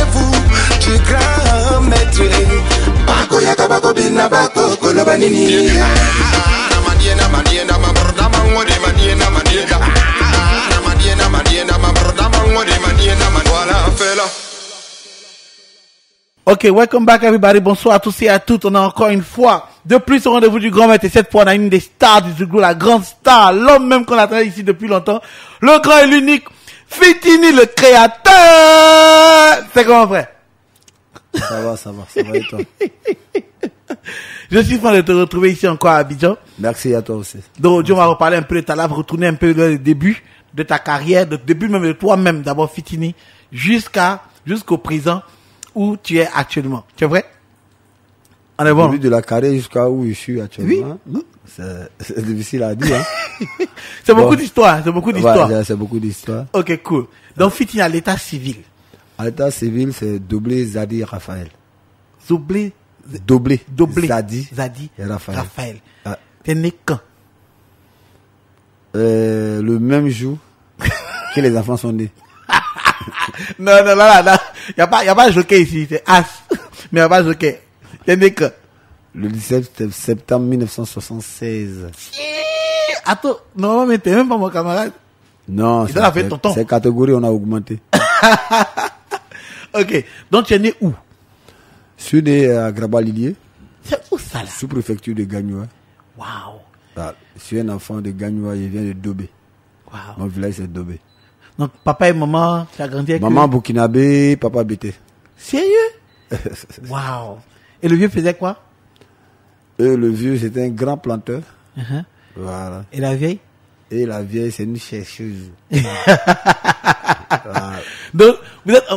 rendez-vous du grand maître. Bako yaka bako bina bako kolobanini. Madiena madiena ma borda mangode madiena madiena. Madiena madiena ma borda mangode madiena voilà fela. Ok, welcome back everybody. Bonsoir à tous et à toutes. On a encore une fois de plus au rendez-vous du grand maître. Et cette fois, on a une des stars du Zougou, la grande star, l'homme même qu'on attendait ici depuis longtemps. Le grand et l'unique, Fitini, le créateur. C'est comment, frère? Ça va et toi? Je suis content de te retrouver ici encore à Abidjan. Merci à toi aussi. Donc, on va reparler un peu de ta life, retourner un peu le début de ta carrière, le début même de toi-même, d'abord Fitini, jusqu'au présent où tu es actuellement. Tu es vrai? On est bon. Début de la carrière jusqu'à où je suis actuellement. Oui. C'est difficile à dire. Hein. C'est beaucoup d'histoire. C'est beaucoup d'histoire. Ouais, c'est beaucoup d'histoire. Ok, cool. Donc, Fitini à l'état civil. À l'état civil, c'est Doblé, Zadi, Raphaël. Doblé. Zadi et Raphaël. Ah. T'es né quand? Le même jour que les enfants sont nés. Non, y a pas de jockey ici, c'est As. Mais y a pas de jockey. T'es né quand? Le 17 septembre 1976. Attends, non, mais t'es même pas mon camarade. Non, c'est catégorie, on a augmenté. Ok, donc tu es né où? Je suis né à Graba-Lilier. C'est où ça là? Sous-préfecture de Gagnoua. Waouh. Je suis un enfant de Gagnoua, je viens de Dobé. Waouh. Mon village c'est Dobé. Donc papa et maman, tu as grandi avec maman burkinabé, papa bété. Sérieux? Waouh. Et le vieux faisait quoi? Le vieux c'était un grand planteur. Voilà. Et la vieille? Et la vieille c'est une chercheuse. Donc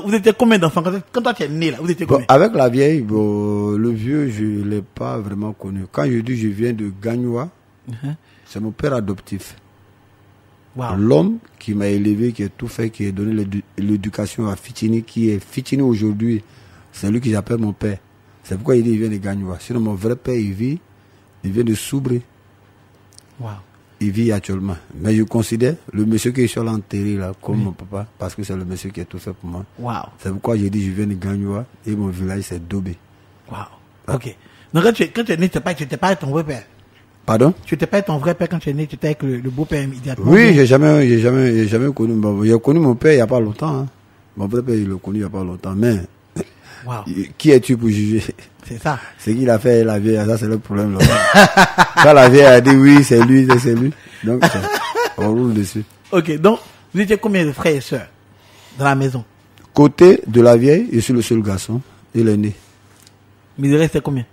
vous étiez combien d'enfants quand toi tu es né là? Vous étiez combien? Avec la vieille, le vieux je l'ai pas vraiment connu. Quand je dis je viens de Gagnoua, c'est mon père adoptif. Wow. L'homme qui m'a élevé, qui a tout fait, qui a donné l'éducation à Fitini, qui est Fitini aujourd'hui, c'est lui que j'appelle mon père. C'est pourquoi il dit qu'il vient de Gagnoua. Sinon mon vrai père il vient de Soubré. Wow. Il vit actuellement. Mais je considère le monsieur qui est sur l'enterré là comme mon papa, parce que c'est le monsieur qui a tout fait pour moi. Wow. C'est pourquoi j'ai dit je viens de Gagnoua et mon village c'est Dobé. Wow. Ok. Donc quand tu es né, tu n'étais pas avec ton vrai père. Pardon? Tu n'étais pas avec ton vrai père quand tu es né, tu étais avec le beau-père immédiatement. Oui, j'ai jamais connu. J'ai connu mon père il n'y a pas longtemps. Hein. Mon vrai père, il l'a connu il n'y a pas longtemps. Mais, wow. Qui es-tu pour juger? C'est ça. C'est qu'il a fait la vieille, ça c'est le problème. Quand la vieille a dit oui, c'est lui. Donc, on roule dessus. Ok, donc, vous étiez combien de frères et sœurs dans la maison? Côté de la vieille, je suis le seul garçon. Il est né. Mais il restait combien?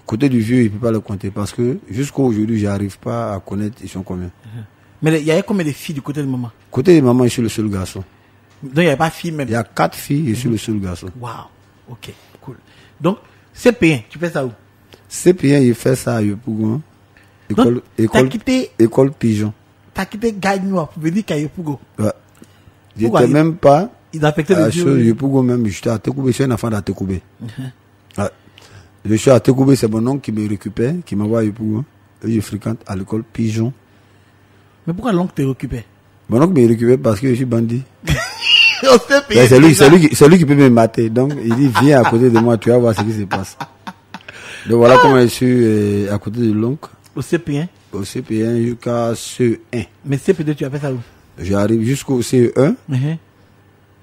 Côté du vieux, il ne peut pas le compter parce que jusqu'à aujourd'hui, je n'arrive pas à connaître ils sont combien. Mais il y avait combien de filles du côté de maman? Côté de maman, je suis le seul garçon. Donc il n'y avait pas de filles même? Il y a 4 filles, je suis le seul garçon. Waouh, ok, cool. Donc, CP1, tu fais ça où? CP1, il fait ça à Yopougon. École Pigeon. T'as quitté Gagnoua pour venir à Yopougon? Ouais. J'étais même pas à Yopougon même, j'étais à Tekoubé, je suis un enfant d'Atekoubé. Ouais. Je suis à Tekoubé, c'est mon oncle qui me récupère, qui m'envoie à Yopougon. Et je fréquente à l'école Pigeon. Mais pourquoi l'oncle te récupère? Mon oncle me récupère parce que je suis bandit. C'est lui qui peut me mater. Donc, il dit, viens à côté de moi, tu vas voir ce qui se passe. Donc, voilà comment je suis à côté de l'oncle. Au CP1? Au CP1 jusqu'à CE1. Mais CP2, tu as fait ça où? J'arrive jusqu'au CE1.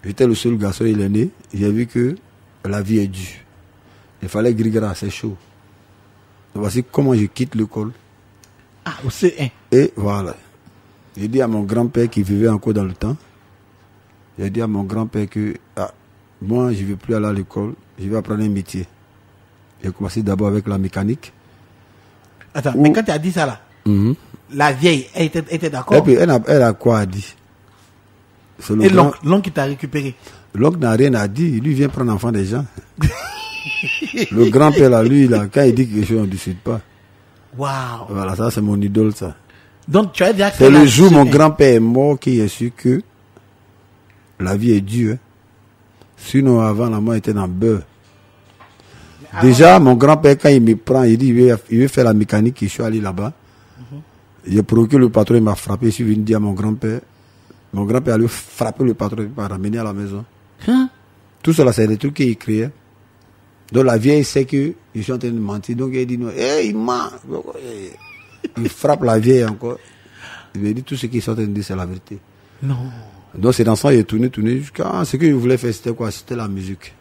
J'étais le seul garçon, il est né. J'ai vu que la vie est dure. Il fallait grigara, c'est chaud. Donc, voici comment je quitte l'école. Ah, au CE1. Et voilà. J'ai dit à mon grand-père qui vivait encore dans le temps. J'ai dit à mon grand-père que moi, je ne vais plus aller à l'école, je vais apprendre un métier. J'ai commencé d'abord avec la mécanique. Attends, mais quand tu as dit ça là, la vieille, elle était d'accord? Et puis, elle a quoi à dire? Et l'oncle qui t'a récupéré? L'oncle n'a rien à dire, lui vient prendre l'enfant des gens. Le grand-père là, lui, là, quand il dit quelque chose, on ne décide pas. Waouh! Voilà, ça c'est mon idole, ça. Donc tu as dit c'est le jour où mon grand-père est mort qu'il a su que la vie est dure. Sinon, avant, la mort était dans le beurre. Déjà, mon grand-père, quand il me prend, il dit il veut faire la mécanique, je suis allé là-bas. J'ai provoqué le patron, il m'a frappé. Je suis venu dire à mon grand-père. Mon grand-père a lui frappé le patron, il m'a ramené à la maison. Tout cela, c'est des trucs qu'il créait. Donc la vieille sait que je suis en train de mentir. Donc elle dit non, il ment. Il frappe la vieille encore. Il me dit tout ce qu'il est en train de dire, c'est la vérité. Non. Donc c'est dans ça, il est tourné jusqu'à ce que je voulais faire, c'était quoi? C'était la musique.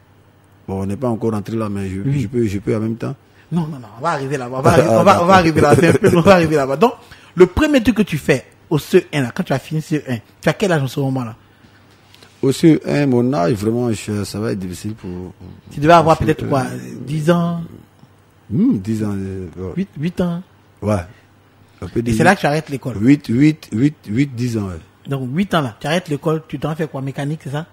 Bon, on n'est pas encore rentré là, mais je peux en même temps. Non, on va arriver là-bas. On va arriver là. On va arriver là-bas. Donc, le premier truc que tu fais au CE1, là, quand tu as fini CE1, tu as quel âge en ce moment-là? Au CE1, mon âge, vraiment, ça va être difficile pour... Tu devais avoir peut-être quoi? 10 ans? 10 ans. 8 ans? Ouais. Et c'est là que tu arrêtes l'école? 10 ans, ouais. Donc, 8 ans là, tu arrêtes l'école, tu t'en fais quoi? Mécanique, c'est ça?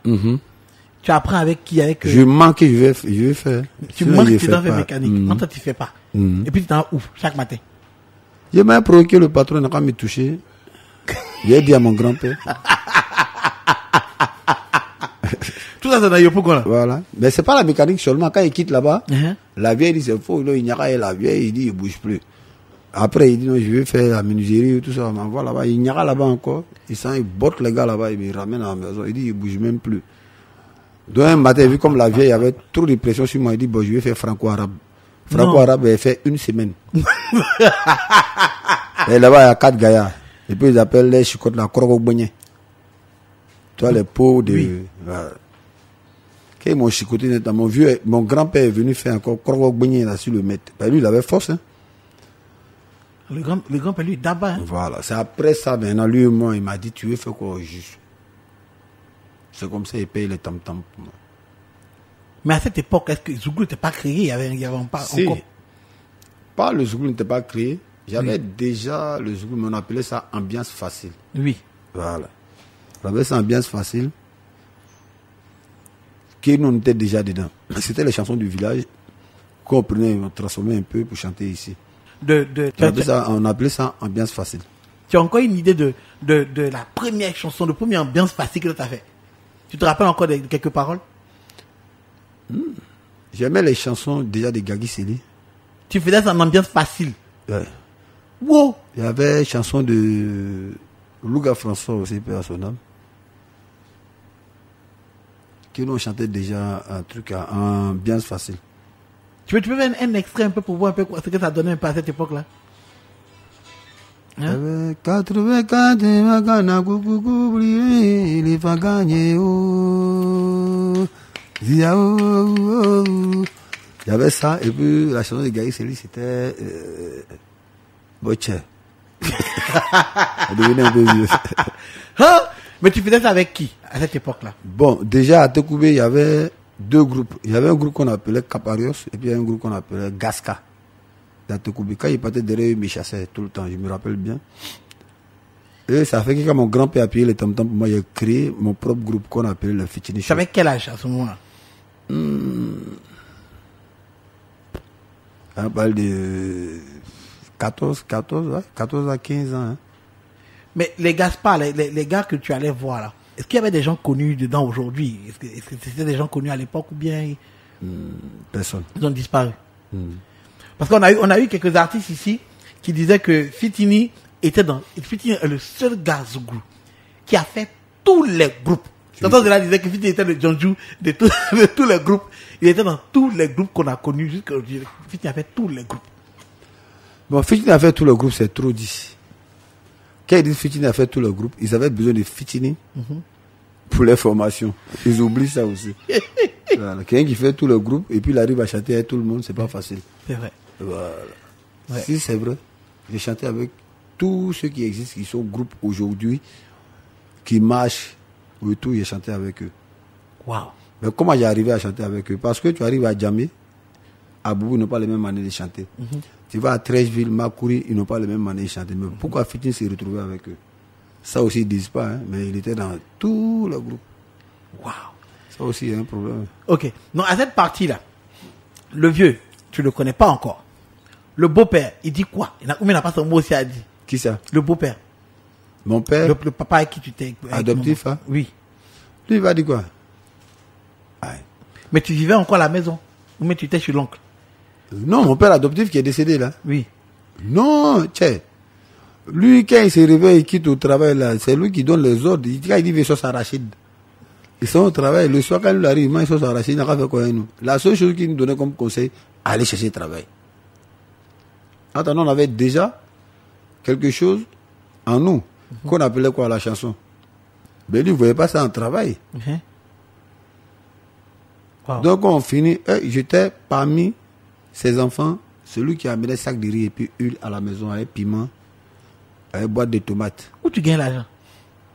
Tu apprends avec qui? Je manque, je vais faire. Tu manques, tu t'en fais mécanique. Non, toi, tu fais pas. Et puis, tu t'en ouf chaque matin. J'ai même provoqué le patron, n'a pas me toucher. J'ai dit à mon grand-père. Tout ça, c'est dans Yopougon là. Voilà. Mais c'est pas la mécanique seulement. Quand il quitte là-bas, la vieille dit c'est faux. Il n'y a pas la vieille, il dit il bouge plus. Après, il dit non, je vais faire la menuiserie, tout ça. On m'envoie là-bas. Il n'y a pas là-bas encore. Il botte les gars là-bas, il me ramène à la maison. Il dit il bouge même plus. Donc un matin, vu comme la vieille avait trop de pression sur moi, il dit bon, je vais faire franco-arabe. Franco-arabe, elle fait une semaine. Et là-bas, il y a 4 gaillards. Et puis ils appellent les chicottes la Krogobogné. Tu vois, les pots de... Oui. Voilà. Quand ils m'ont chicoté, mon grand-père est venu faire encore Krogobogné là sur le mètre. Ben, lui, il avait force. Hein. Le grand-père, lui, d'abord. Hein. Voilà. C'est après ça, maintenant, lui et moi, il m'a dit, tu veux faire quoi au juge? C'est comme ça, il paye les tam-tams pour moi. Mais à cette époque, est-ce que Zouglou n'était pas créé? Il y avait pas encore... Pas le Zouglou n'était pas créé. J'avais déjà le Zouglou, mais on appelait ça ambiance facile. Oui. Voilà. On avait ça ambiance facile. Qui nous on était déjà dedans. C'était les chansons du village qu'on prenait, on transformait un peu pour chanter ici. On appelait ça ambiance facile. Tu as encore une idée de la première chanson, de première ambiance facile que tu as fait? Tu te rappelles encore de quelques paroles? J'aimais les chansons déjà de Gagui Seli. Tu faisais ça en ambiance facile? Ouais. Wow! Il y avait chanson de Louga François aussi, père à son âme. Qui nous chantait déjà un truc à ambiance facile. Tu peux faire un extrait un peu pour voir un peu ce que ça donnait un peu à cette époque-là? Hein? 84, il va gagner. Il y avait ça, et puis la chanson de Gaï Seli, c'était Boche. Elle devenait un peu vieux. Hein? Mais tu faisais ça avec qui à cette époque-là? Bon, déjà à Tekoubé, il y avait 2 groupes. Il y avait un groupe qu'on appelait Caparios, et puis il y avait un groupe qu'on appelait Gasca. À Tekoubé. Quand il partait derrière, il me chassait tout le temps, je me rappelle bien. Et ça fait que quand mon grand-père a payé les tam-tams pour moi, j'ai créé mon propre groupe qu'on appelait le Fitini Show. Tu avais quel âge à ce moment-là? On parle de 14 à 15 ans. Hein. Mais les Gaspard, les gars que tu allais voir là, est-ce qu'il y avait des gens connus dedans aujourd'hui? Est-ce que c'était des gens connus à l'époque ou bien personne? Ils ont disparu. Parce qu'on a eu quelques artistes ici qui disaient que Fitini Fitini est le seul gars Zouglou qui a fait tous les groupes. Tantôt cela disait que Fitini était le Djonjou de tous les groupes. Il était dans tous les groupes qu'on a connus jusqu'à aujourd'hui. Fitini a fait tous les groupes. Bon, Fitini a fait tous les groupes, c'est trop dit. Quand ils disent Fitini a fait tous les groupes, ils avaient besoin de Fitini pour les formations. Ils oublient ça aussi. Voilà. Quelqu'un qui fait tous les groupes et puis il arrive à chanter avec tout le monde, c'est pas facile. C'est vrai. Voilà. Ouais. Si c'est vrai, j'ai chanté avec tous ceux qui existent, qui sont groupes aujourd'hui, qui marchent et tout, j'ai chanté avec eux. Waouh. Mais comment j'ai arrivé à chanter avec eux? Parce que tu arrives à Djamé, à Boubou, ils n'ont pas les mêmes manières de chanter. Tu vas à Trècheville, Makouri, ils n'ont pas les mêmes manières de chanter. Mais pourquoi Fitini s'est retrouvé avec eux? Ça aussi, ils ne disent pas, hein, mais il était dans tout le groupe. Waouh. Ça aussi, il y a un problème. Ok. Donc, à cette partie-là, le vieux, tu ne le connais pas encore. Le beau-père, il dit quoi? Il n'a pas son mot aussi à dire. Qui ça? Le beau-père. Mon père? Le papa avec qui tu t'es... Adoptif, hein? Oui. Lui, il va dire quoi? Aïe. Mais tu vivais encore à la maison? Ou mais tu étais chez l'oncle? Non, mon père adoptif qui est décédé, là. Oui. Non, tiens. Lui, quand il se réveille, il quitte au travail, là, c'est lui qui donne les ordres. Quand il dit Vessos à Rachid, Ils sont au travail. Le soir, quand ils arrivent, ils sont arrachés, ils n'ont pas fait quoi nous. La seule chose qu'ils nous donnaient comme conseil, aller chercher travail. Attends, on avait déjà quelque chose en nous, qu'on appelait quoi la chanson. Mais lui, il ne voyait pas ça en travail. Wow. Donc, on finit. J'étais parmi ces enfants, celui qui amenait sac de riz et puis huile à la maison avec piment, avec boîte de tomates. Où tu gagnes l'argent?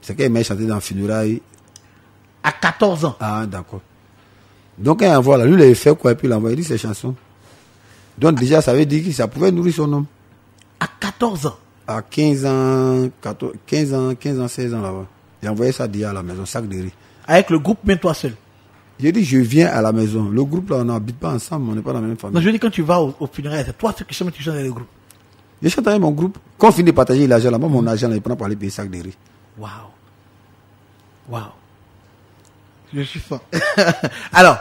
C'est qu'il m'a chanté dans le funérailles. À 14 ans. Ah, d'accord. Donc, quand il envoie là, lui, il avait fait quoi et puis il a envoyé ses chansons. Donc, déjà, ça veut dire que ça pouvait nourrir son homme. À 14 ans. À 15 ans, 16 ans là-bas. Il a envoyé ça déjà à la maison, sac de riz. Avec le groupe, même toi seul. J'ai dit, je viens à la maison. Le groupe là, on n'habite pas ensemble, on n'est pas dans la même famille. Non, je dis, quand tu vas au funérailles, c'est toi qui chantes dans le groupe. Je chante avec mon groupe. Quand on finit de partager l'argent là, moi, mon argent là, il prend pour aller payer sac de riz. Waouh. Waouh. Je suis fort. Alors,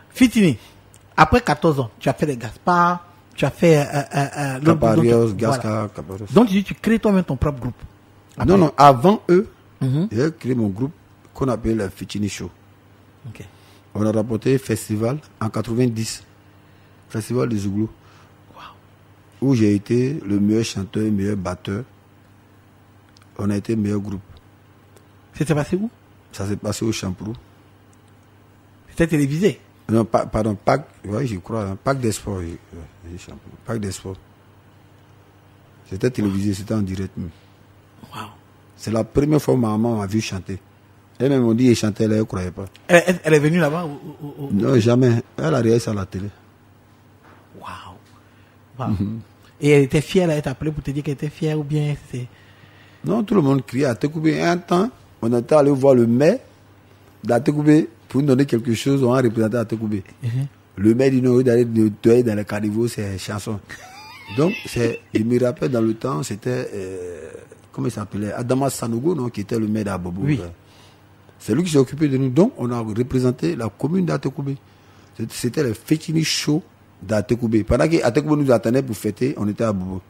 Fitini, après 14 ans, tu as fait les Gaspard, tu as fait Caparios, Gasca, Caparios. Donc tu dis, tu crées toi-même ton propre groupe. Après. Non, avant eux, j'ai créé mon groupe qu'on appelle le Fitini Show. Ok. On a rapporté festival en 90, festival de Zouglou, où j'ai été le meilleur chanteur, le meilleur batteur. On a été le meilleur groupe. C'était passé où? Ça s'est passé au Champrou. C'était télévisé? Non, pardon, Pâques, ouais, je crois, hein, Pâques des Sports. Pâques des Sports. C'était télévisé, c'était en direct. Wow. C'est la première fois que ma maman m'a vu chanter. Elle m'a dit qu'elle chantait, elle ne croyait pas. Elle est venue là-bas Non, jamais. Elle a regardé ça à la télé. Waouh. Wow. Et elle était fière, elle t'a appelé pour te dire qu'elle était fière ou bien c'est... Non, tout le monde criait à Tekoubé. Un temps, on était allé voir le maire d'Atekoubé pour nous donner quelque chose, on a représenté Atekoubé. Le maire dit non, d'aller nettoyer dans les caniveaux, c'est chanson. Donc, je me rappelle dans le temps, c'était, comment il s'appelait, Adama Sanogo, non, qui était le maire d'Abobo. Oui. C'est lui qui s'est occupé de nous. Donc, on a représenté la commune d'Atekoubé. C'était le Fitini Show d'Atekoubé. Pendant qu'Atekoubé nous attendait pour fêter, on était à Bobo.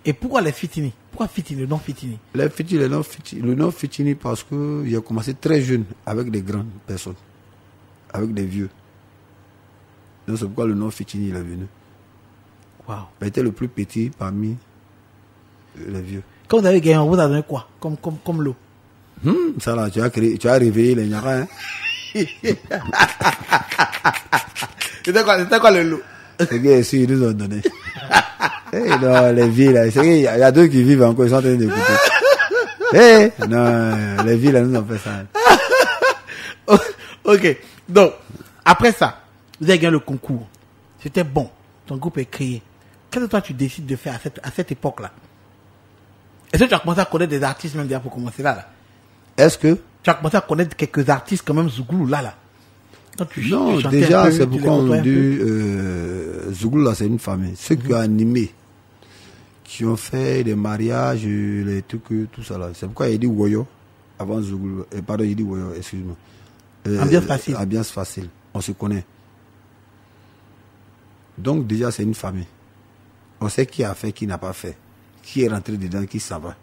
Et pourquoi les Fitini? Pourquoi Fitini, le nom Fitini? Le nom Fitini parce que j'ai commencé très jeune avec des grandes personnes, avec des vieux. Donc c'est pourquoi le nom Fitini est venu. Wow. J'étais le plus petit parmi les vieux. Quand vous avez gagné, on vous a donné quoi comme l'eau? Ça là, tu as réveillé les Nyara. Hein? C'était quoi le lot? C'est que ils nous ont donné. Non, les vies là, il y a deux qui vivent encore, ils sont en train d'écouter. Non, les vies là, nous ont fait ça. Ok, donc, après ça, vous avez gagné le concours. C'était bon, ton groupe est créé. Qu'est-ce que toi tu décides de faire à cette époque-là? Est-ce que tu as commencé à connaître des artistes même déjà pour commencer là? Est-ce que tu as commencé à connaître quelques artistes quand même Zouglou là? Non, déjà, c'est pourquoi on dit Zouglou là, c'est une famille. Ceux qui ont animé, qui ont fait des mariages, les trucs, tout ça là. C'est pourquoi il dit Woyo avant Zouglou. Pardon, il dit Woyo, excuse-moi. Ambiance facile. Ambiance facile. On se connaît. Donc déjà, c'est une famille. On sait qui a fait, qui n'a pas fait. Qui est rentré dedans, qui s'en va.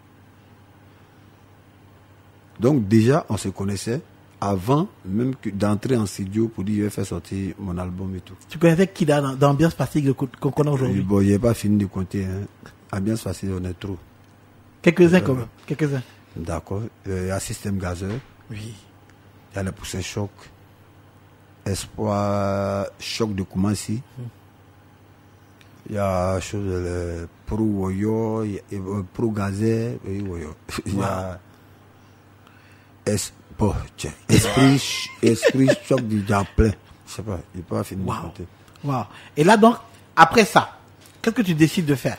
Donc déjà, on se connaissait avant même d'entrer en studio pour dire je vais faire sortir mon album et tout. Tu connaissais qui dans Ambiance Facile qu'on connaît aujourd'hui? Bon, je n'ai pas fini de compter. Hein. Ambiance Facile, on est trop. Quelques-uns quand même. Quelques-uns. D'accord. Il y a Système Gazeur. Oui. Il y a le Poussin Choc. Espoir Choc de Koumassi. Il y a le Pro Woyo, Pro Gazer. Il y a Esprit Choc du Diaplin. Je sais pas, il n'est pas fini de compter. Wow. Et là donc, après ça, qu'est-ce que tu décides de faire?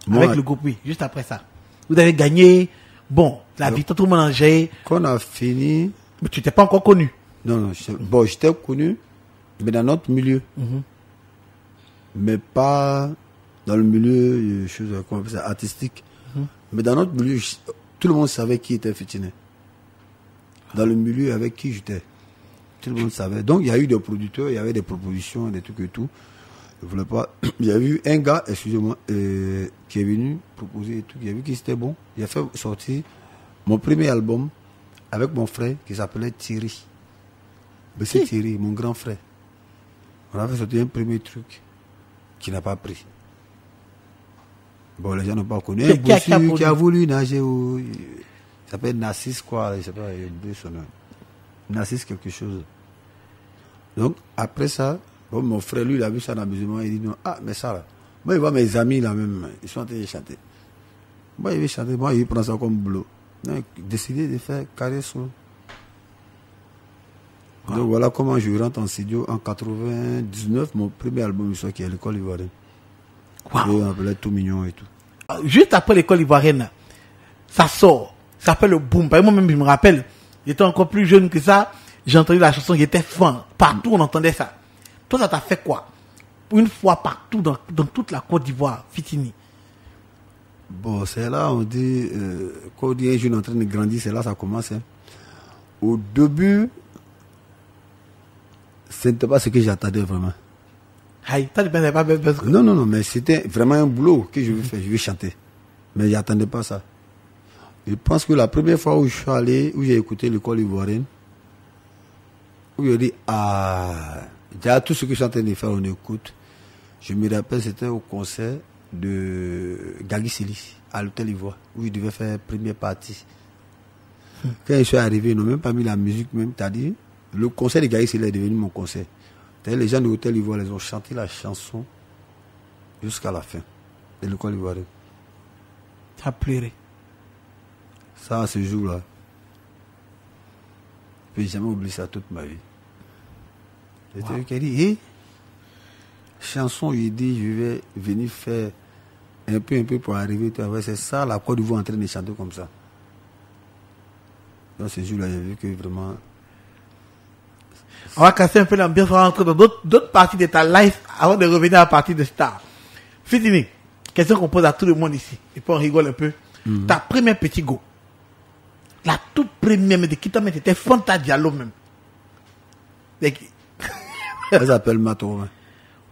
Moi, avec le groupe, oui, juste après ça. Vous avez gagné, bon, la victoire, tout le monde a géré. Quand on a fini... Mais tu n'étais pas encore connu. Non, bon, j'étais connu, mais dans notre milieu. Mais pas dans le milieu, comment on appelle ça, artistique. Mais dans notre milieu, tout le monde savait qui était Fitini. Dans le milieu avec qui j'étais. Tout le monde savait. Donc, il y a eu des producteurs, il y avait des propositions, des trucs et tout. Je voulais pas. Il y a eu un gars, excusez-moi, qui est venu proposer des trucs. Il a vu que c'était bon. Il a fait sortir mon premier album avec mon frère qui s'appelait Thierry. Mais c'est Thierry, mon grand frère. On avait sorti un premier truc qui n'a pas pris. Bon, les gens n'ont pas connu. Un bossu qui a voulu nager au... Il s'appelle Narcisse quoi, je sais pas, il a oublié son nom. Narcisse quelque chose. Donc, après ça, bon, mon frère, lui, il a vu ça dans l'amusement, il dit non, ah, mais ça là. Moi, il voit mes amis là même, ils sont en train de chanter. Moi, il veut chanter, moi, il prend ça comme boulot. Donc, décidé de faire carrière solo. Donc, voilà comment je rentre en studio en 99, mon premier album, qui est l'école ivoirienne. Wow. Et on appelait Tout Mignon et tout. Juste après l'école ivoirienne, ça sort. Ça s'appelle le boom. Moi-même, je me rappelle, j'étais encore plus jeune que ça. J'ai entendu la chanson, j'étais fan. Partout, on entendait ça. Toi, ça t'a fait quoi? Une fois partout, dans toute la Côte d'Ivoire, Fitini. Bon, c'est là, on dit, quand on dit un jeune en train de grandir, c'est là ça commence. Hein. Au début, ce n'était pas ce que j'attendais vraiment. Non, mais c'était vraiment un boulot que je veux faire, je veux chanter. Mais j'attendais pas ça. Je pense que la première fois où je suis allé, où j'ai écouté l'école ivoirienne, où je dis, ah, déjà tout ce que je suis en train de faire, on écoute. Je me rappelle, c'était au concert de Gagui Sili, à l'Hôtel Ivoire, où il devait faire première partie. Quand je suis arrivé, ils n'ont même pas mis la musique, même, t'as dit, le concert de Gagui Sili est devenu mon concert. Les gens de l'Hôtel Ivoire, ils ont chanté la chanson jusqu'à la fin de l'école ivoirienne. Ça a pleuré. Ça, à ce jour-là, je ne vais jamais oublier ça toute ma vie. J'étais lui qui a dit, chanson, il dit, je vais venir faire un peu pour arriver. C'est ça, la Côte d'Ivoire en train de chanter comme ça. Dans ce jour-là, j'ai vu que vraiment... On va casser un peu l'ambiance, on va rentrer dans d'autres parties de ta life avant de revenir à la partie de star. Fitini, question qu'on pose à tout le monde ici. Et puis on rigole un peu. Ta première petit go. La toute première, mais de qui t'as mis, c'était Fanta Diallo même. Elle s'appelle Matowa.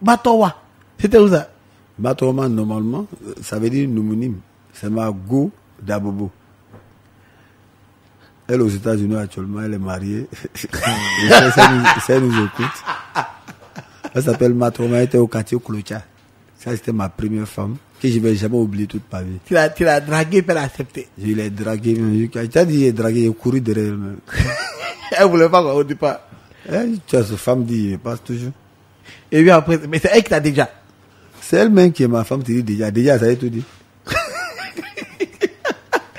Matowa. C'était où ça? Matowa, normalement, ça veut dire Noumonim. C'est ma go d'Abobo. Elle aux États-Unis actuellement, elle est mariée. Ça nous écoute. Elle s'appelle Matroma, elle était au quartier Koulocha. Ça, c'était ma première femme, que je ne vais jamais oublier toute ma vie. Tu l'as draguée, puis elle a accepté. Je l'ai draguée, même. Tu as dit, draguée, j'ai couru derrière elle. Elle ne voulait pas au départ. Tu as cette femme dit, elle passe toujours. Et puis après, mais c'est elle qui t'a déjà. C'est elle-même qui est ma femme, tu dis déjà. Déjà, ça a tout dit.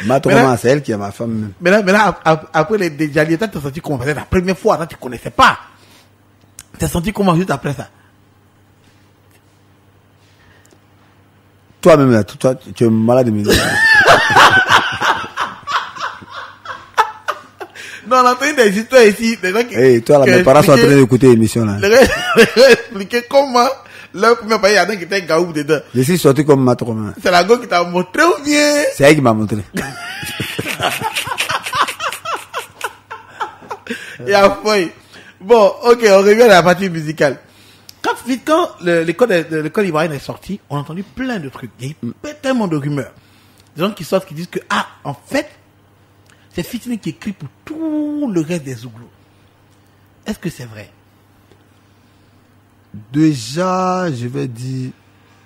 Matroma, c'est elle qui est ma femme. Maintenant, après les déjà, tu t'es senti comment? La première fois, tu ne connaissais pas. Tu t'es senti comment juste après ça? Toi-même, toi, tu es malade de mes Non, on a entendu des histoires ici. Hey, toi, là, mes parents sont en train d'écouter l'émission là. Expliquer comment le premier pays, il y en a qui était gaou dedans. Je suis sorti comme Matroma. C'est la go qui t'a montré ou bien? C'est elle qui m'a montré. Et après, bon, ok, on revient à la partie musicale. Quand l'école ivoirienne est sortie, on a entendu plein de trucs. Il y a eu tellement de rumeurs. Des gens qui sortent, qui disent que, en fait, c'est Fitini qui écrit pour tout le reste des Zouglous. Est-ce que c'est vrai? Déjà, je vais dire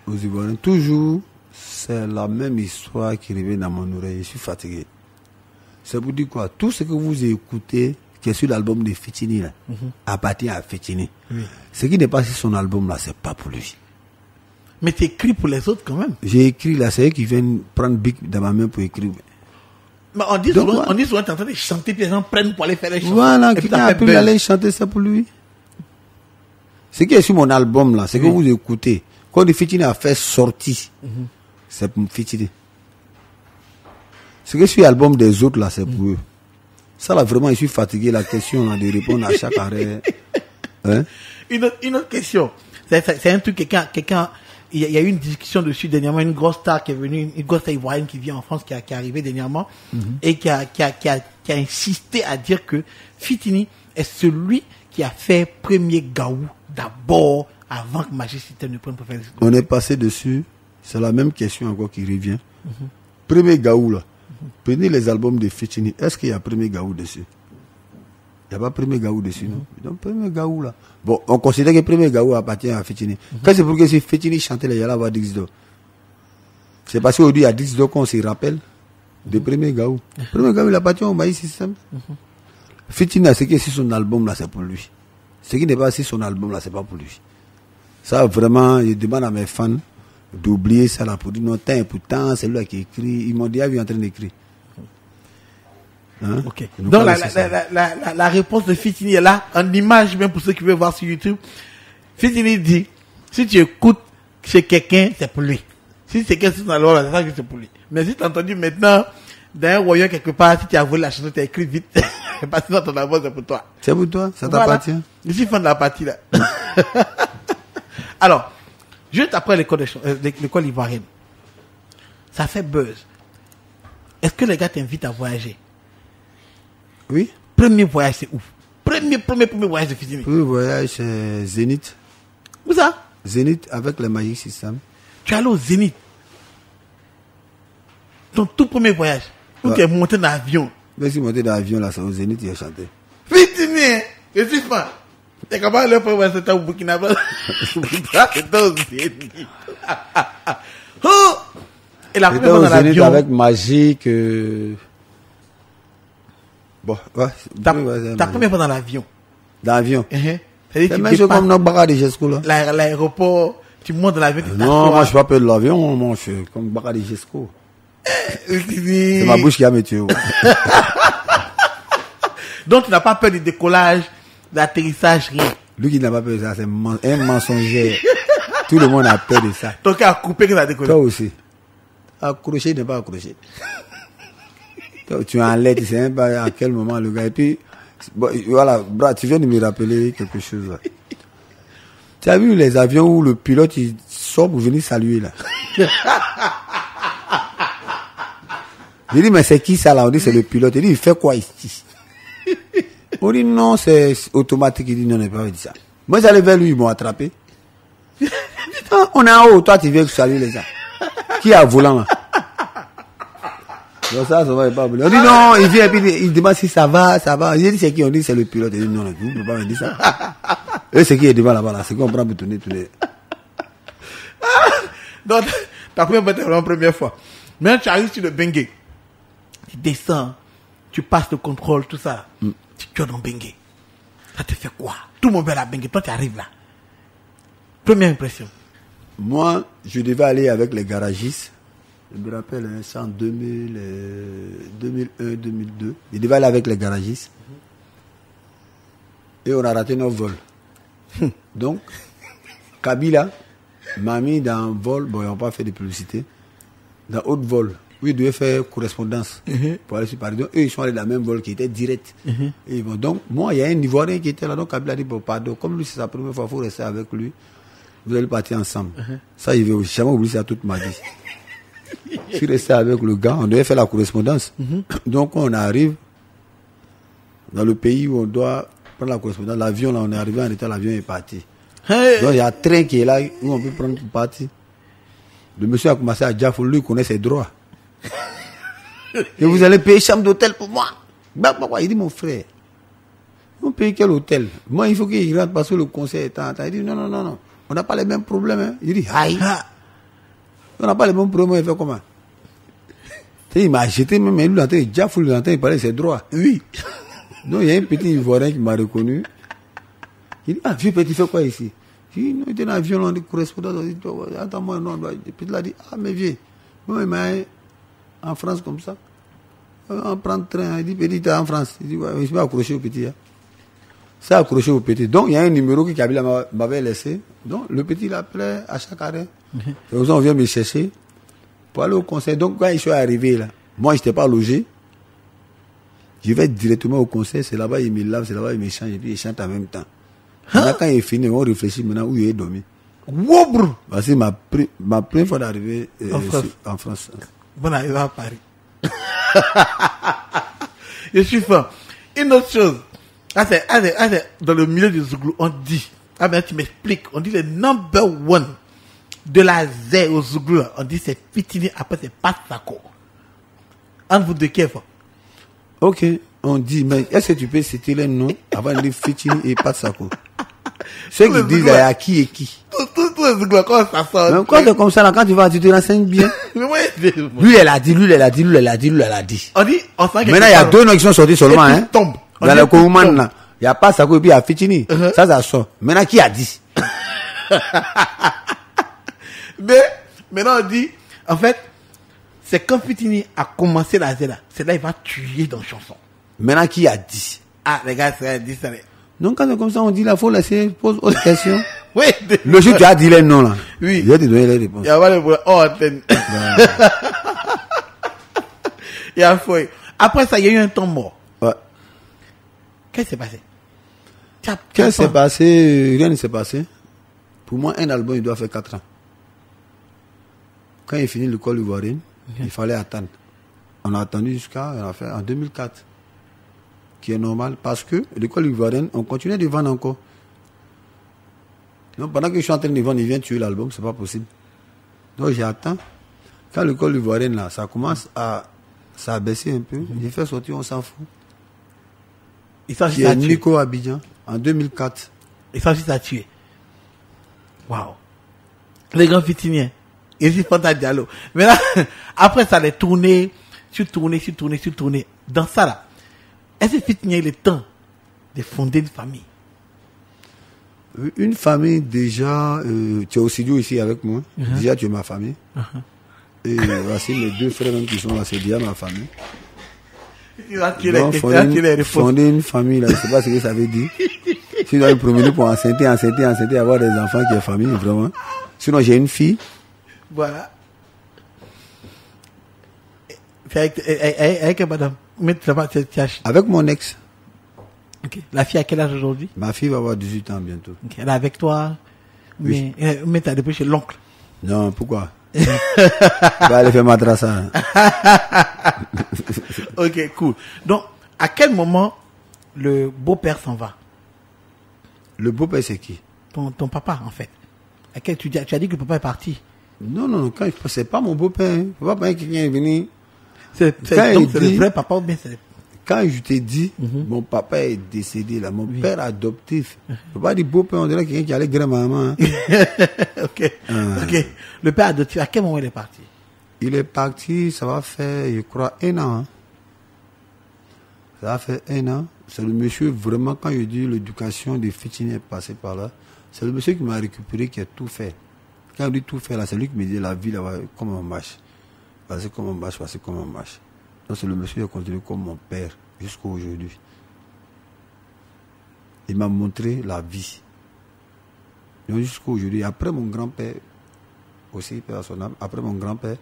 aux Ivoiriens, toujours, c'est la même histoire qui revient dans mon oreille. Je suis fatigué. Ça vous dit quoi? Tout ce que vous écoutez, qui est sur l'album de Fitini, là, appartient à Fitini. Oui. Ce qui n'est pas sur son album, là, c'est pas pour lui. Mais tu écris pour les autres quand même. J'ai écrit, là, c'est eux qui viennent prendre Big dans ma main pour écrire. Mais on dit souvent, tu es en train de chanter, puis les gens prennent pour aller faire les chansons. Voilà, quelqu'un a pu aller chanter ça pour lui. Ce qui est sur mon album, là, c'est que vous écoutez. Quand le Fitini a fait sortir, c'est pour Fitini. Ce qui est sur l'album des autres, là, c'est pour eux. Ça, là, vraiment, je suis fatigué, la question, là, de répondre à chaque arrêt. Hein? Une autre question. C'est un truc, quelqu'un, il y a eu une discussion dessus dernièrement, une grosse star qui est venue, une grosse star ivoirienne qui vient en France, qui est arrivée dernièrement, et qui a insisté à dire que Fitini est celui qui a fait premier Gaou d'abord, avant que Magic System ne prenne pour faire les... On est passé dessus, c'est la même question encore qui revient. Premier Gaou, là, Prenez les albums de Fetchini. Est-ce qu'il y a Premier Gaou dessus? Il n'y a pas Premier Gaou dessus, non? Donc, Premier Gaou, là. Bon, on considère que Premier Gaou appartient à Fetchini. Quand c'est pour que si Fetchini chantait, il y allait avoir Dixdo. C'est parce qu'aujourd'hui, il y a Dixdo qu'on se rappelle de Premier Gaou. Premier Gaou, il appartient au Maïs System. Fetchini, c'est que si son album, là, c'est pour lui. Ce qui n'est pas si son album, là, c'est pas pour lui. Ça, vraiment, je demande à mes fans d'oublier ça, là, pour dire non, pourtant, c'est lui qui écrit. Ils m'ont dit, il est en train d'écrire. Hein? Ok. Donc la réponse de Fitini est là, en image même pour ceux qui veulent voir sur YouTube. Fitini dit, si tu écoutes chez quelqu'un, c'est pour lui. Si c'est quelqu'un sur la loi, c'est ça que c'est pour lui. Mais si tu as entendu maintenant, dans un royaume quelque part, si tu as volé la chanson, tu as écrit vite. Parce que ton amour, c'est pour toi. C'est pour toi, ça t'appartient. Je suis fan de la partie là. Alors, juste après l'école ivoirienne, ça fait buzz. Est-ce que les gars t'invitent à voyager? Oui. Premier voyage, c'est où? Premier voyage de Fitini. Premier voyage, c'est Zénith. Où ça? Zénith avec le Magic System. Tu es allé au Zénith. Ton tout premier voyage. Où tu es monté dans l'avion. Mais si monté dans l'avion, là, c'est au Zénith, il a chanté. Fitini, je suis fan. T'es capable de le faire, c'était au Burkina Faso. C'était au Zénith. Et la première fois dans l'avion. Avec Magic. Bon, ouais. Ta première fois dans l'avion. Dans l'avion. C'est même chose comme notre Baka de Gesco, là. L'aéroport, tu montes dans l'avion. Non, moi, je suis pas peur de l'avion, moi, je suis comme Baka de Gesco. C'est ma bouche qui a mes tuyaux. Donc, tu n'as pas peur du décollage, d'atterrissage, rien. Lui qui n'a pas peur de ça, c'est un mensongère. Tout le monde a peur de ça. Ton cas a coupé que ça a décollé. Toi aussi. Accroché n'est pas accroché. Tu es en l'air, tu sais même pas à quel moment le gars. Et puis, bon, voilà, bras, tu viens de me rappeler quelque chose là. Tu as vu les avions où le pilote il sort pour venir saluer là. Je dis, mais c'est qui ça là? On dit, c'est le pilote. Il dit, il fait quoi ici? On dit, non, c'est automatique. Il dit, non, on n'a pas dit ça. Moi, j'allais vers lui, ils m'ont attrapé. On est en haut, toi, tu viens saluer les gens. Qui a volant là? Donc ça va pas. On dit non, il vient et puis il demande si ça va, ça va. J'ai dit c'est qui? On dit c'est le pilote. Il dit non, vous ne pouvez pas me dire ça. Et c'est qui est devant là-bas là? C'est qu'on prend pour tourner. Donc, ta première fois, c'est la première fois. Maintenant, tu arrives sur le Bengué. Tu descends, tu passes le contrôle, tout ça. Tu es dans Bengué. Ça te fait quoi? Tout le monde veut la Bengué. Toi, tu arrives là. Première impression. Moi, je devais aller avec les garagistes. Je me rappelle, c'est en 2001, 2002. Je devais aller avec les garagistes. Et on a raté notre vol. Donc, Kabila m'a mis dans un vol, bon, ils n'ont pas fait de publicité, dans autre vol, où ils devaient faire correspondance pour aller sur Paris. Donc, eux, ils sont allés dans le même vol qui était direct. Et bon, donc, moi, il y a un Ivoirien qui était là, donc Kabila a dit, bon, pardon, comme lui, c'est sa première fois, il faut rester avec lui. Vous allez partir ensemble. Ça, il veut jamais oublier ça toute ma vie. Je suis resté avec le gars, on devait faire la correspondance. Donc on arrive dans le pays où on doit prendre la correspondance. L'avion, là, on est arrivé en retard, l'avion est parti. Donc il y a un train qui est là où on peut prendre pour partir. Le monsieur a commencé à dire, lui connaît ses droits. Et vous allez payer chambre d'hôtel pour moi. Il dit, mon frère, on paye quel hôtel? Moi, il faut qu'il rentre parce que le conseil est en temps. Il dit, non. On n'a pas les mêmes problèmes. Hein. Il dit, aïe. On n'a pas les mêmes problèmes. Il fait comment? Il m'a jeté même lui dans il parlait de ses droits. Oui. Donc il y a un petit Ivoirien qui m'a reconnu. Il dit, ah, vieux petit, fais quoi ici? Il dit, non, il était dans l'avion, on dit correspondant. Il dit, attends-moi, non. Le petit a dit, ah, mais vieux. Moi, il m'a en France comme ça. On prend le train. Il dit, petit, t'es en France. Il dit, ouais, il s'est accroché au petit. Hein. C'est accroché au petit. Donc, il y a un numéro que Kabila m'avait laissé. Donc, le petit l'appelait à chaque arrêt. Et on vient me chercher pour aller au conseil. Donc, quand je suis arrivé là, moi, je n'étais pas logé. Je vais directement au conseil. C'est là-bas, il me lave, c'est là-bas, il me change. Et puis, il chante en même temps. Là, quand il est fini, on réfléchit maintenant où il est dormi. Wobre! Parce que ma première fois d'arriver en France. Bon arrivée à Paris. Je suis fan. Une autre chose. Dans le milieu du Zouglou, on dit, mais tu m'expliques, on dit le number one de la Z au Zouglou, on dit c'est Fitini, après c'est Pasako. Entre vous deux, qui est fort? Ok, on dit, mais est-ce que tu peux citer les noms avant de dire Fitini et Pat Sako? Ceux qui disent là, à qui et qui? Tout les gars, comment ça sort? Mais quand c'est comme ça, là, quand tu vas, tu te renseignes bien. Mais moi, Lui, elle a dit, lui, elle a dit, lui, elle a dit, lui, elle a dit. on dit, on sent Maintenant, il y a deux noms qui sont sortis seulement, et hein. puis tombe. On Dans dit, le puis Kouman, tombe. là. Il n'y a pas Sako et puis il y a Fitini. Ça sort. Maintenant, qui a dit? Mais, maintenant, on dit, en fait, c'est quand Fitini a commencé la Zela, c'est là il va tuer dans la chanson. Maintenant, qui a dit? Ah, les gars, c'est dit ça. Donc, quand c'est comme ça, on dit, là, faut laisser, pose autre question. Oui, Le jour où tu as dit les noms, là. Oui. Il va te donner les réponses. il y a pas de problème. Oh, il y a fouille. Après ça, il y a eu un temps mort. Ouais. Qu'est-ce qui s'est passé? Qu'est-ce qui s'est passé? Rien ne s'est passé. Pour moi, un album, il doit faire 4 ans. Quand il finit l'école ivoirienne, il fallait attendre. On a attendu jusqu'à, on a fait en 2004. Qui est normal parce que l'école ivoirienne, on continuait de vendre encore. Donc pendant que je suis en train de vendre, il vient tuer l'album, c'est pas possible. Donc j'attends. Quand l'école ivoirienne, là, ça commence à s'abaisser un peu, j'ai fait sortir, on s'en fout. Il s'agit Qui de est tuer. Nico Abidjan, en 2004. Il s'agit de tuer. Waouh. Les grands fitiniens. Ils y font ta dialogue. Mais là, après ça, les tournées, sur tournées. Dans ça là, est-ce que Fitinier il est temps de fonder une famille? Une famille, déjà, tu es au studio ici avec moi. Déjà, tu es ma famille. Et voici mes 2 frères même qui sont là, c'est déjà ma famille. Il va tuer Donc, les questions, il va tuer les réponses. fonder une famille, là, je ne sais pas ce que ça veut dire. Si tu dois me promener pour enceinter, avoir des enfants qui est famille, vraiment. Sinon, j'ai une fille. Voilà. C'est avec madame. Mais tu vas Avec mon ex. Ok. La fille a quel âge aujourd'hui? Ma fille va avoir 18 ans bientôt. Ok. Elle est avec toi? Oui. Mais tu as depuis chez l'oncle. Non, pourquoi? Va aller faire madrasa. Ok, cool. Donc, à quel moment le beau-père s'en va? Le beau-père, c'est qui? Ton papa, en fait. À quel, tu as dit que le papa est parti. Non, c'est pas mon beau-père. Hein. Le papa qui vient venir. C'est le vrai papa ou bien c'est... Quand je t'ai dit, mon papa est décédé là, mon père adoptif. Je ne peux pas dire beau-père, on dirait quelqu'un qui allait grand-maman. Hein. Ok. Le père adoptif, à quel moment il est parti? Il est parti, ça va faire, je crois, 1 an. Hein. Ça va faire 1 an. C'est le monsieur, vraiment, quand je dis l'éducation des Fitini est passée par là, c'est le monsieur qui m'a récupéré, qui a tout fait. Quand il dit tout fait là, c'est lui qui me dit la vie là, comment on marche. Voici comment on marche, voici comment on marche. Donc c'est le monsieur qui a continué comme mon père jusqu'à aujourd'hui. Il m'a montré la vie. Donc jusqu'à aujourd'hui, après mon grand-père, aussi père à son âme, après mon grand-père,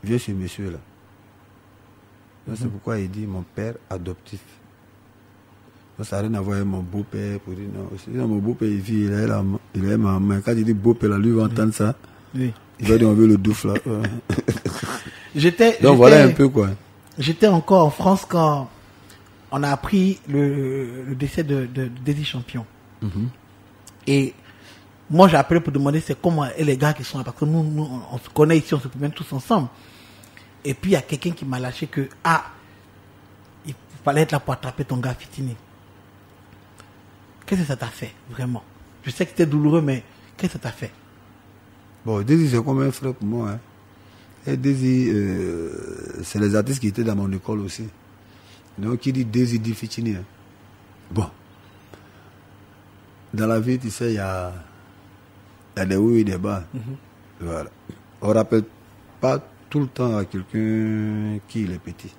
vient ce monsieur là. Donc c'est pourquoi il dit mon père adoptif. Donc ça n'a rien à voir avec mon beau-père pour dire non. Sinon, mon beau-père il est ma main. Quand il dit beau-père là, lui il va entendre ça. Oui. Il va dire on veut le douf là. Donc voilà un peu quoi. J'étais encore en France quand on a appris le décès de Désir Champion. Et moi j'ai appelé pour demander c'est comment et les gars qui sont là, parce que nous on se connaît ici, on se promène tous ensemble. Et puis il y a quelqu'un qui m'a lâché que il fallait être là pour attraper ton gars Fitini. Qu'est-ce que ça t'a fait vraiment? Je sais que c'était douloureux, mais qu'est-ce que ça t'a fait? Bon, Désir c'est comme un frère pour moi. Hein. Et Désir, c'est les artistes qui étaient dans mon école aussi. Donc qui dit Désir dit Fitini. Hein. Bon. Dans la vie, tu sais, il y a des hauts et des bas. Voilà. On ne rappelle pas tout le temps à quelqu'un qui est petit.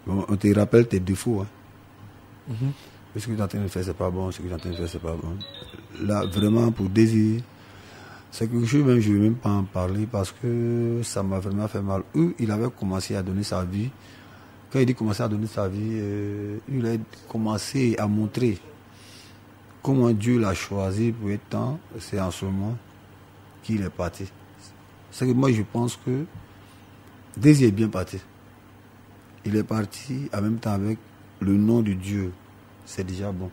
Bon, on te rappelle tes défauts. Hein. Ce que tu es en train de faire, c'est pas bon. Ce que tu es en train de faire, c'est pas bon. Là, vraiment, pour Désir, c'est quelque chose, même, je ne vais même pas en parler parce que ça m'a vraiment fait mal. Il avait commencé à donner sa vie. Quand il dit commencer à donner sa vie, il a commencé à montrer comment Dieu l'a choisi pour être temps. C'est en ce moment qu'il est parti. C'est que moi, je pense que Désir est bien parti. Il est parti en même temps avec le nom de Dieu. C'est déjà bon.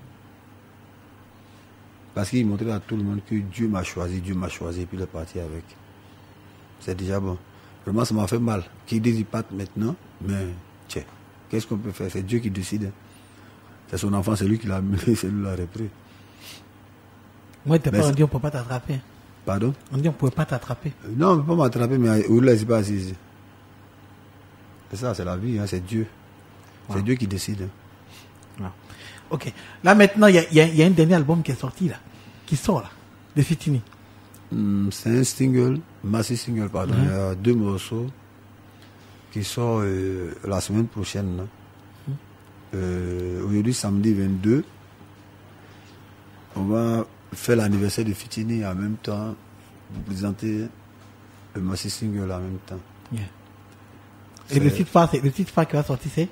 Parce qu'il montrait à tout le monde que Dieu m'a choisi, puis il est parti avec. C'est déjà bon. Vraiment, ça m'a fait mal. Qu'ils disent qu'ils partent maintenant, mais tiens, qu'est-ce qu'on peut faire? C'est Dieu qui décide. C'est son enfant, c'est lui qui l'a amené, c'est lui qui l'a repris. Moi, t'es pas, on dit on peut pas t'attraper. Pardon? On dit on pouvait pas t'attraper. Non, on ne peut pas m'attraper, mais où là, c'est pas assis. C'est ça, c'est la vie, hein, c'est Dieu. C'est Dieu qui décide. Wow. Ok. Là, maintenant, il y a un dernier album qui est sorti, là. Qui sort, là. De Fitini. C'est un single, massif single, pardon. Il y a 2 morceaux qui sortent la semaine prochaine. Aujourd'hui, samedi 22, on va faire l'anniversaire de Fitini en même temps, vous présenter le massif single en même temps. Yeah. Et le titre phare qui va sortir, c'est?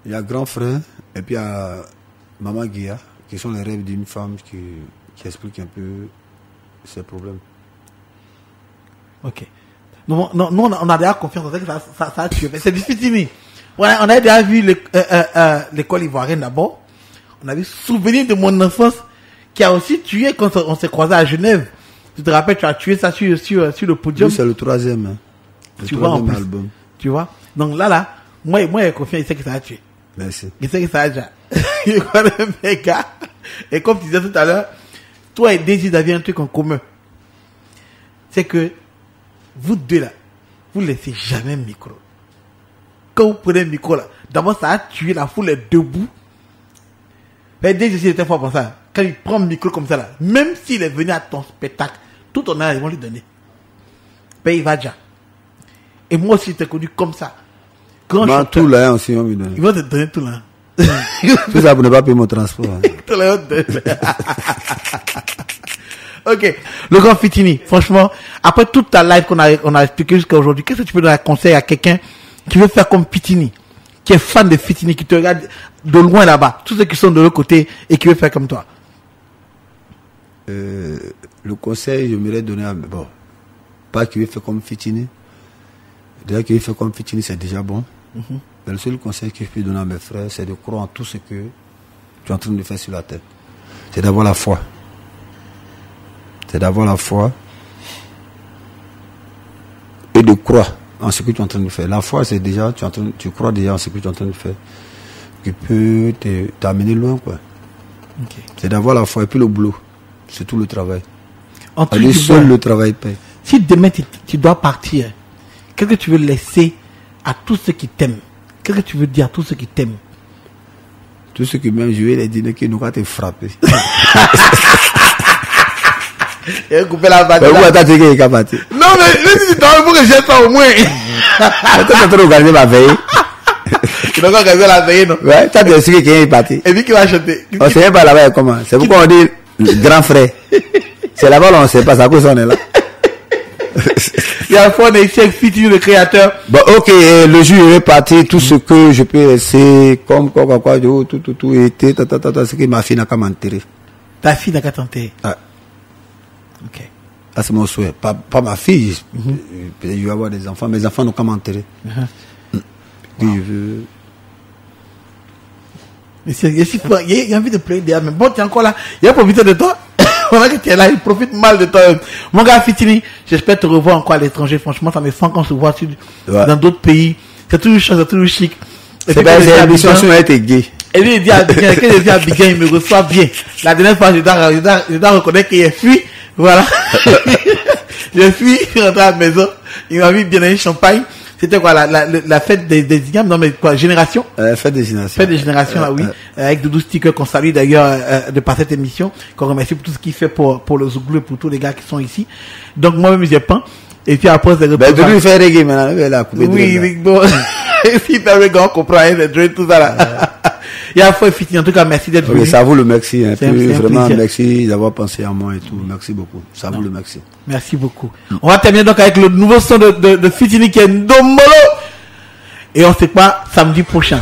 Il y a Grand Frère et puis il y a Maman Guia, qui sont les rêves d'une femme qui explique un peu ses problèmes. Ok. Nous, on a déjà confiance en ça que ça a tué. C'est du Fitini. On a déjà vu l'école ivoirienne d'abord. On avait souvenir de mon enfance qui a aussi tué quand on s'est croisé à Genève. Tu te rappelles, tu as tué ça sur le podium. Oui, c'est le 3e. Hein. Tu vois, en plus, album. Tu vois. Donc là, moi, j'ai confiance, il sait que ça a tué. Merci. Il sait que ça a déjà. Il connaît mes gars. Et comme tu disais tout à l'heure, toi et Daisy, vous avez un truc en commun. C'est que vous deux là, vous ne laissez jamais le micro. Quand vous prenez le micro là, d'abord ça a tué, la foule est debout. Mais Daisy était fort pour ça. Quand il prend le micro comme ça là, même s'il est venu à ton spectacle, tout ton âge, ils vont lui donner. Mais il va déjà. Et moi aussi, j'étais connu comme ça. Quand moi, tout là aussi, on me donne. Ils vont te donner tout là. Tout ça pour ne pas payer mon transport. Hein. Ok. Le grand Fitini, franchement, après toute ta live qu'on a expliqué jusqu'à aujourd'hui, qu'est-ce que tu peux donner un conseil à quelqu'un qui veut faire comme Fitini, qui est fan de Fitini, qui te regarde de loin là-bas, tous ceux qui sont de l'autre côté et qui veut faire comme toi? Le conseil, je m'aimerais donner à... Bon, pas qu'il veut faire comme Fitini. Déjà qu'il veut faire comme Fitini, c'est déjà bon. Mais le seul conseil que je peux donner à mes frères, c'est de croire en tout ce que tu es en train de faire sur la terre. C'est d'avoir la foi. C'est d'avoir la foi et de croire en ce que tu es en train de faire. La foi, c'est déjà, tu crois déjà en ce que tu es en train de faire, qui peut t'amener loin, quoi. Okay. C'est d'avoir la foi et puis le boulot. C'est tout le travail. Seul le travail paye. Si demain tu dois partir, qu'est-ce que tu veux laisser à tous ceux qui t'aiment? Qu'est-ce que tu veux dire à tous ceux qui t'aiment? Tous ceux qui m'aiment, je vais les dire qu'ils n'ont qu'à te frapper. Et couper la batte. Mais où est-ce que tu es parti? Non, mais tu t'en veux que j'ai ça au moins. Tu es en train de regarder ma veille. Tu dois regarder la veille, non? Ouais, tu as dit qui est parti. Et puis qui va chanter? On ne sait pas là-bas comment. C'est pourquoi on dit grand frère. C'est là-bas, on ne sait pas, c'est à cause on est là. Il y a un fois, on est ici avec Fitini, le créateur. Bon, ok, le jour est parti, tout ce que je peux laisser, comme quoi, tout, était, ce que ma fille n'a qu'à m'enterrer. Ta fille n'a qu'à t'enterrer? Ah. Ok. Ah, c'est mon souhait. Pas ma fille. Peut-être je vais avoir des enfants. Mes enfants n'ont qu'à m'enterrer. Puis je veux... Il y a envie de pleurer derrière, mais bon, tu es encore là. Il a profité de toi. On a que tu es là, il profite mal de toi. Mon gars Fitini, j'espère te revoir encore à l'étranger. Franchement, ça me fait quand on se voit dans d'autres pays. C'est toujours chic, c'est toujours chic. C'est bien, j'ai l'ambition à être gay. Et lui, il dit à Abidjan, quand je dis à Abidjan, il me reçoit bien. La dernière fois, je dois reconnaître qu'il est fui. Voilà. Je suis rentré à la maison. Il m'a mis bien dans un champagne. C'était quoi, la fête des Igam? Non, mais quoi, génération? Fête des générations. Fête des générations, là, oui. Avec Doudou Sticker, qu'on salue d'ailleurs, de par cette émission, qu'on remercie pour tout ce qu'il fait pour le Zouglou et pour tous les gars qui sont ici. Donc, moi-même, j'ai peint. Et puis après, c'est ben, Doudou, il fait reggae, maintenant, il a coupé. Oui, bon. Si fait reggae, on comprend rien, les droits, tout ça, là. Il y a un fois, en tout cas, merci d'être venu. Ça vaut le merci, hein. Vraiment, merci d'avoir pensé à moi et tout. Merci beaucoup. Ça vaut le merci. Merci beaucoup. On va terminer donc avec le nouveau son de Fitini qui est Ndomolo. Et on sait pas, samedi prochain.